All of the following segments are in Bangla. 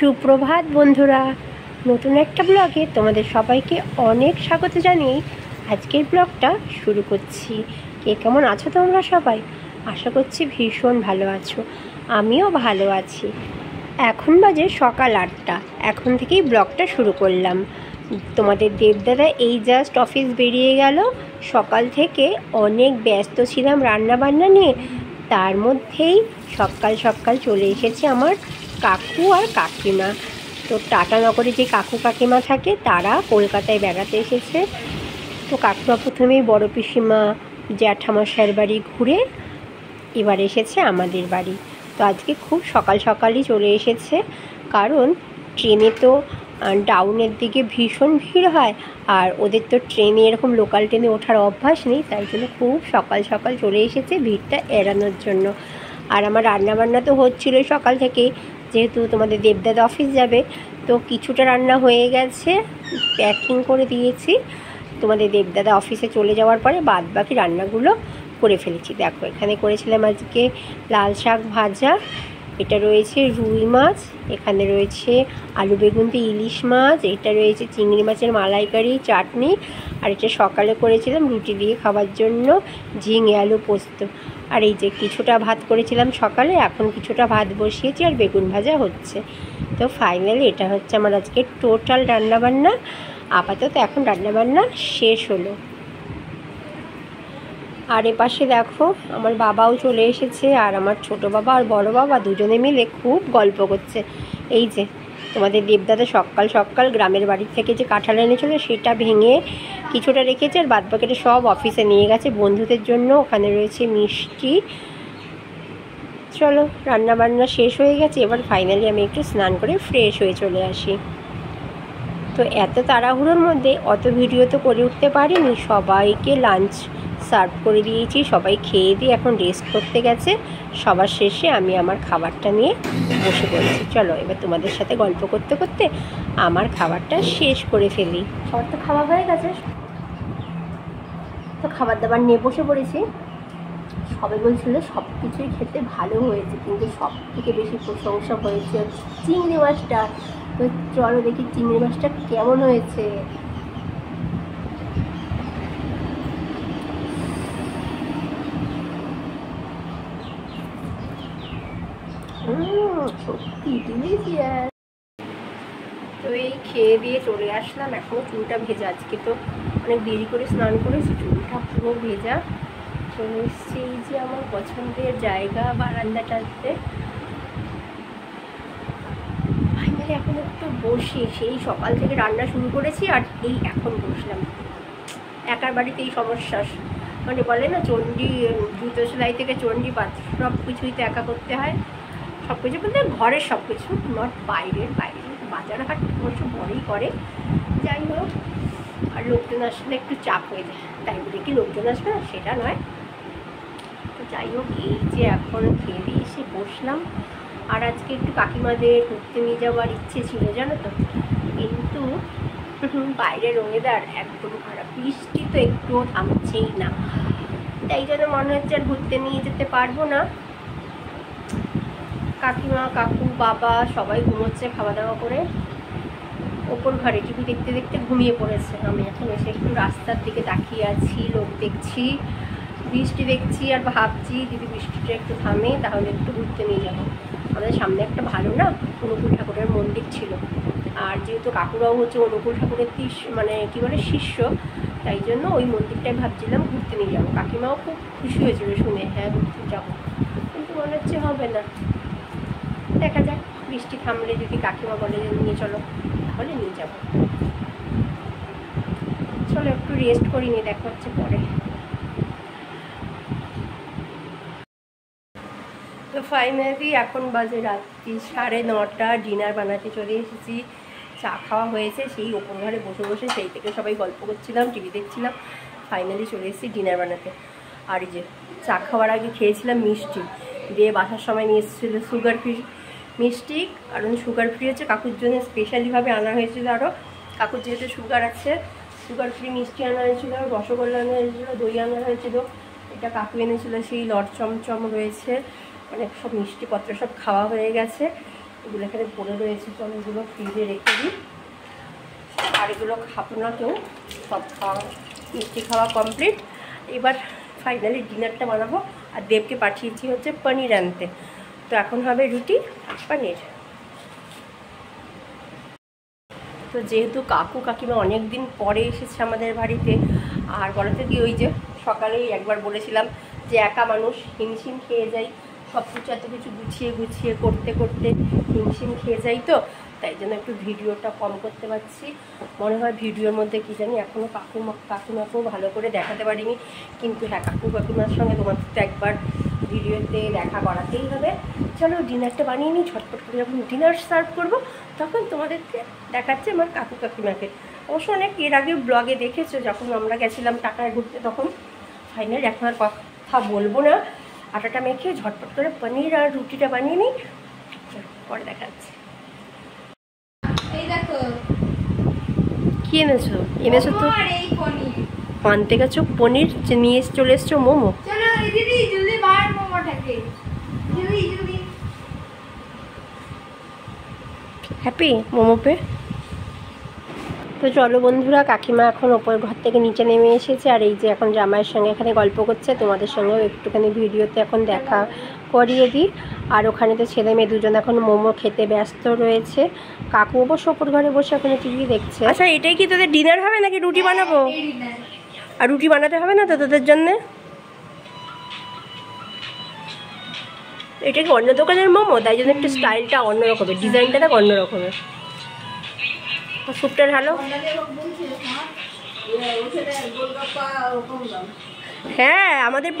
সুপ্রভাত বন্ধুরা, নতুন একটা ব্লগে তোমাদের সবাইকে অনেক স্বাগত জানিয়ে আজকের ব্লগটা শুরু করছি। কে কেমন আছো তোমরা সবাই? আশা করছি ভীষণ ভালো আছো, আমিও ভালো আছি। এখন বাজে সকাল 8টা, এখন থেকেই ব্লগটা শুরু করলাম। তোমাদের দেবদাদা এই জাস্ট অফিস বেরিয়ে গেল। সকাল থেকে অনেক ব্যস্ত ছিলাম রান্না বান্না নিয়ে, তার মধ্যেই সকাল সকাল চলে এসেছে আমার কাকু আর কাকিমা। তো টাটানগরে যে কাকু কাকিমা থাকে তারা কলকাতায় বেড়াতে এসেছে। তো কাকুরা প্রথমেই বড় পিসিমা জ্যাঠামশাইয়ের বাড়ি ঘুরে এবার এসেছে আমাদের বাড়ি। তো আজকে খুব সকাল সকালই চলে এসেছে, কারণ ট্রেনে তো ডাউনের দিকে ভীষণ ভিড় হয়, আর ওদের তো ট্রেনে এরকম লোকাল ট্রেনে ওঠার অভ্যাস নেই, তাই জন্য খুব সকাল সকাল চলে এসেছে ভিড়টা এড়ানোর জন্য। আর আমার রান্নাবান্না তো হচ্ছিলোই সকাল থেকেই, যেহেতু তোমাদের দেবদাদা অফিস যাবে। তো কিছুটা রান্না হয়ে গেছে, প্যাকিং করে দিয়েছি। তোমাদের দেবদাদা অফিসে চলে যাওয়ার পরে বাদ বাকি রান্নাগুলো করে ফেলেছি। দেখো, এখানে করেছিলাম আজকে লাল শাক ভাজা, এটা রয়েছে রুই মাছ, এখানে রয়েছে আলু বেগুন দিয়ে ইলিশ মাছ, এটা রয়েছে চিংড়ি মাছের মালাইকারি চাটনি, আর এটা সকালে করেছিলাম রুটি দিয়ে খাওয়ার জন্য ঝিঙে আলু পোস্ত। আর এই যে কিছুটা ভাত করেছিলাম সকালে, এখন কিছুটা ভাত বসিয়েছি আর বেগুন ভাজা হচ্ছে। তো ফাইনালি এটা হচ্ছে আমার আজকে টোটাল রান্নাবান্না। আপাতত এখন রান্নাবান্না শেষ হলো। আর এপাশে দেখো আমার বাবাও চলে এসেছে, আর আমার ছোট বাবা আর বড় বাবা দুজনে মিলে খুব গল্প করছে। এই যে তোমাদের দেবদাদা সকাল সকাল গ্রামের বাড়ি থেকে যে কাঁঠাল এনেছিল সেটা ভেঙে কিছুটা রেখেছে, আর বাদ বাকিটা সব অফিসে নিয়ে গেছে বন্ধুদের জন্য। ওখানে রয়েছে মিষ্টি। চলো, রান্নাবান্না শেষ হয়ে গেছে, এবার ফাইনালি আমি একটু স্নান করে ফ্রেশ হয়ে চলে আসি। তো এত তাড়াহুড়োর মধ্যে অত ভিডিও তো করে উঠতে পারিনি। সবাইকে লাঞ্চ সার্ভ করে দিয়েছি, সবাই খেয়ে দিয়ে এখন রেস্ট করতে গেছে। সবার শেষে আমি আমার খাবারটা নিয়ে বসে পড়েছি। চলো এবার তোমাদের সাথে গল্প করতে করতে আমার খাবারটা শেষ করে ফেলি। সবার তো খাওয়া হয়ে গেছে, তো খাবার দাবার নিয়ে বসে পড়েছি। সবাই বলছিল সব কিছুই খেতে ভালো হয়েছে, কিন্তু সব থেকে বেশি প্রশংসা হয়েছে চিংড়ি মাছটা। তো চলো দেখি চিংড়ি মাছটা কেমন হয়েছে। সত্যি ডিলিশিয়াস। তো এই খেয়ে দিয়ে চলে আসলাম, এখনও চুলটা ভেজা, আজকে তো অনেক দেরি করে স্নান করেছি, চুলটা পুরো ভেজা। চলে এসছি এই যে আমার পছন্দের জায়গা বারান্দাটাতে। ফাইনালি এখন একটু বসি, সেই সকাল থেকে রান্না শুরু করেছি আর এই এখন বসলাম। একার বাড়িতে এই সমস্যা, মানে বলে না চণ্ডী জুতো সেলাই থেকে চণ্ডী পাত, সব কিছুই তো একা করতে হয়। সব কিছু বলতে ঘরের সব কিছু, নট বাইরের। বাইরে বাজার হাট অবশ্য বড়ই করে, যাই হোক। আর লোকজন আসলে একটু চাপ হয়ে যায়, তাই বলে কি লোকজন আসবে না সেটা নয়। তো যাই হোক, এই যে এখন খেয়ে দিয়ে এসে বসলাম। আর আজকে একটু কাকিমাদের ঘুরতে নিয়ে যাওয়ার ইচ্ছে ছিল জানো তো, কিন্তু বাইরের ওয়েদার একদম খারাপ, বৃষ্টি তো একটুও থামছেই না, তাই জন্য মনে হচ্ছে আর ঘুরতে নিয়ে যেতে পারবো না। কাকিমা কাকু বাবা সবাই ঘুমোচ্ছে খাওয়া দাওয়া করে, ওপর ঘরে টিভি দেখতে দেখতে ঘুমিয়ে পড়েছে। আমি এখন এসে একটু রাস্তার দিকে তাকিয়ে আছি, লোক দেখছি, বৃষ্টি দেখছি, আর ভাবছি যদি বৃষ্টিটা একটু থামে তাহলে একটু ঘুরতে নিয়ে যাবো। আমাদের সামনে একটা ভালো না অনুকূল ঠাকুরের মন্দির ছিল, আর যেহেতু কাকুরাও হচ্ছে অনুকূল ঠাকুরের মানে কী বলে শিষ্য, তাই জন্য ওই মন্দিরটাই ভাবছিলাম ঘুরতে নিয়ে যাবো। কাকিমাও খুব খুশি হয়েছিল শুনে, হ্যাঁ ঘুরতে যাবো, কিন্তু মনে হচ্ছে হবে না। দেখা যাক, বৃষ্টি থামলে যদি কাকিমা বলে যে নিয়ে চলো তাহলে নিয়ে যাবো। চলো একটু রেস্ট করি, নিয়ে দেখা হচ্ছে পরে। তো ফাইনালি এখন বাজে রাত্রি 9:30, ডিনার বানাতে চলে এসেছি। চা খাওয়া হয়েছে, সেই ওপর ঘরে বসে বসে সেই থেকে সবাই গল্প করছিলাম, টিভি দেখছিলাম। ফাইনালি চলে এসেছি ডিনার বানাতে। আর এই যে চা খাওয়ার আগে খেয়েছিলাম মিষ্টি, দিয়ে বাসার সময় নিয়ে এসেছিলো সুগার ফ্রি মিষ্টি, কারণ সুগার ফ্রি হচ্ছে কাকুর জন্য স্পেশালিভাবে আনা হয়েছিল। আরও কাকুর যেহেতু সুগার আছে, সুগার ফ্রি মিষ্টি আনা হয়েছিল, রসগোল্লা আনা হয়েছিল, দই আনা হয়েছিল। এটা কাকু এনেছিল, সেই লট চমচম রয়েছে, মানে সব মিষ্টিপত্র সব খাওয়া হয়ে গেছে। এগুলো এখানে পড়ে রয়েছে, চলো এগুলো ফ্রিজে রেখে দিই। আর এগুলো খাবো না কেউ, সব খাওয়া মিষ্টি খাওয়া কমপ্লিট। এবার ফাইনালি ডিনারটা বানাবো। আর দেবকে পাঠিয়েছি হচ্ছে পনির আনতে, তো এখন হবে রুটি আর পনির। তো যেহেতু কাকু কাকিমা অনেক দিন পরে এসেছে আমাদের বাড়িতে, আর বলাতে কি ওই যে সকালেই একবার বলেছিলাম যে একা মানুষ হিমশিম খেয়ে যাই, সব কিছু এত কিছু গুছিয়ে গুছিয়ে করতে করতে হিমশিম খেয়ে যাই, তো তাই জন্য একটু ভিডিওটা কম করতে পারছি। মনে হয় ভিডিওর মধ্যে কী জানি এখনও কাকিমাকেও ভালো করে দেখাতে পারিনি, কিন্তু হ্যাঁ কাকু কাকিমার সঙ্গে তোমাদের তো একবার ভিডিওতে দেখা করাতেই হবে। চলো ডিনারটা বানিয়ে নিই ঝটপট করে, যখন ডিনার সার্ভ করবো তখন তোমাদেরকে দেখাচ্ছে আমার কাকু কাকিমাকে। অবশ্য অনেক এর আগে ব্লগে দেখেছো যখন আমরা গেছিলাম টাকায় ঘুরতে, তখন ফাইনালি এখন আর কথা বলবো না, আটাটা মেখে ঝটপট করে পনির আর রুটিটা বানিয়ে নিই, পরে দেখা যাচ্ছে। কি এনেছো? এনেছো তো আনতে গেছো পনির, নিয়ে চলে এসছো মোমো। Happy momo pay. তো চলো বন্ধুরা, কাকিমা এখন ওপর ঘর থেকে নিচে নেমে এসেছে, আর এই যে এখন জামাইয়ের সঙ্গে এখানে গল্প করছে, তোমাদের সঙ্গেও একটুখানি ভিডিওতে এখন দেখা করিয়ে দিই। আর ওখানে তো ছেলে মেয়ে দুজন এখন মোমো খেতে ব্যস্ত রয়েছে। কাকু অবশ্য ওপর ঘরে বসে ওখানে টিভি দেখছে। আচ্ছা এটাই কি তোদের ডিনার হবে নাকি রুটি বানাবো? আর রুটি বানাতে হবে না তো তোদের জন্যে? এটা কি অন্য দোকানের মোমো, তাই জন্য একটু স্টাইলটা অন্যরকমের, ডিজাইনটা দেখ অন্যরকমের। স্যুপটা ঢালো। হ্যাঁ আমাদের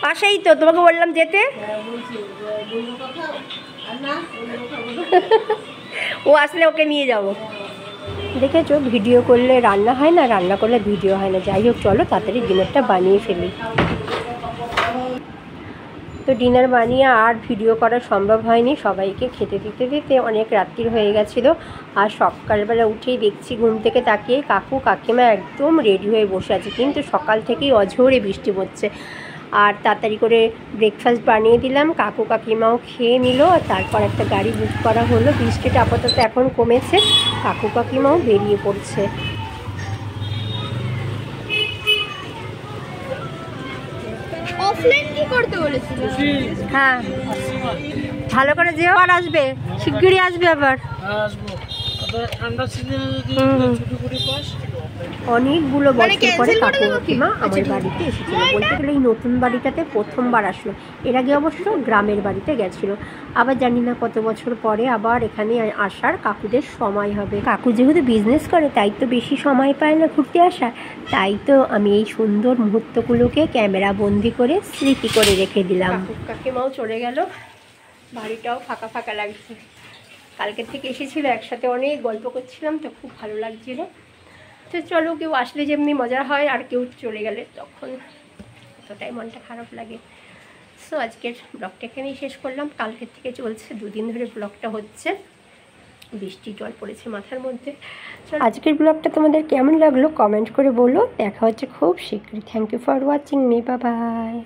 পাশেই তো, তোমাকে বললাম যেতে। ও আসলে ওকে নিয়ে যাবো। দেখেছো ভিডিও করলে রান্না হয় না, রান্না করলে ভিডিও হয় না। যাই হোক চলো তাড়াতাড়ি ডিনারটা বানিয়ে ফেলি। তো ডিনার বানিয়ে আর ভিডিও করা সম্ভব হয়নি, সবাইকে খেতে দিতে দিতে অনেক রাত্রির হয়ে গেছিলো। আর সকালবেলা উঠেই দেখছি ঘুম থেকে তাকিয়ে কাকু কাকিমা একদম রেডি হয়ে বসে আছে, কিন্তু সকাল থেকেই অঝোরে বৃষ্টি পড়ছে। আর তাড়াতাড়ি করে ব্রেকফাস্ট বানিয়ে দিলাম, কাকু কাকিমাও খেয়ে নিল, আর তারপর একটা গাড়ি বুক করা হলো। বৃষ্টিটা আপাতত এখন কমেছে, কাকু কাকিমাও বেরিয়ে পড়ছে। অফলাইন কি করতে বলেছিল? হ্যাঁ ভালো করে যেও, আর আসবে শিগগিরই আসবে আবার। অনেকগুলো বছর পরে কাকু কাকিমা আমার বাড়িতে এসেছিল। বলতে গেলে এই নতুন বাড়িটাতে প্রথমবার আসলো, এর আগে অবশ্য গ্রামের বাড়িতে গেছিল। আবার জানি না কত বছর পরে আবার এখানে আসার কাকুদের সময় হবে। কাকু যেহেতু বিজনেস করে তাই তো বেশি সময় পায় না ঘুরতে আসার, তাই তো আমি এই সুন্দর মুহূর্তগুলোকে ক্যামেরা বন্দি করে স্মৃতি করে রেখে দিলাম। কাকিমাও চলে গেল, বাড়িটাও ফাঁকা ফাঁকা লাগছে। কালকের থেকে এসেছিলো, একসাথে অনেক গল্প করছিলাম, তো খুব ভালো লাগছিলো। তো চলো, কেউ আসলে যেমনি মজা হয়, আর কেউ চলে গেলে তখন এতটাই মনটা খারাপ লাগে। সো আজকের ব্লগটা এখানেই শেষ করলাম। কালকের থেকে চলছে, দুদিন ধরে ব্লগটা হচ্ছে, বৃষ্টি জল পড়েছে মাথার মধ্যে। আজকের ব্লগটা তোমাদের কেমন লাগলো কমেন্ট করে বলো। দেখা হচ্ছে খুব শীঘ্রই। Thank you for watching me, bye by.